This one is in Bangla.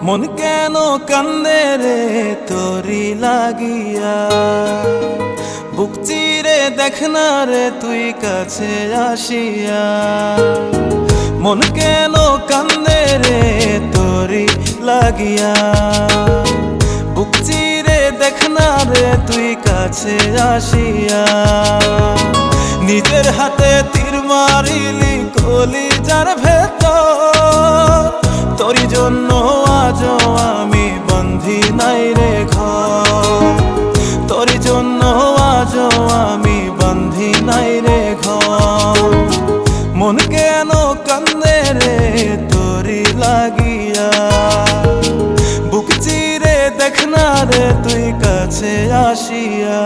মন কেন কান্দে রে তোরি লাগিয়া, বুক চিরে দেখ না রে তুই কাছে আসিয়া। মন কেন কান্দে রে তোরি লাগিয়া, বুক চিরে দেখ না রে তুই কাছে আসিয়া। নিজের হাতে তীর মারিলি কলিজার ভেতর, তোরি জন্য আজও আমি বন্ধি নাই রে ঘর, তোরি জন্য আজও আমি বন্ধি নাই রে ঘর। মন কেন কান্দে রে তোরি লাগিয়া, বুক চিরে দেখ না রে তুই কাছে আসিয়া।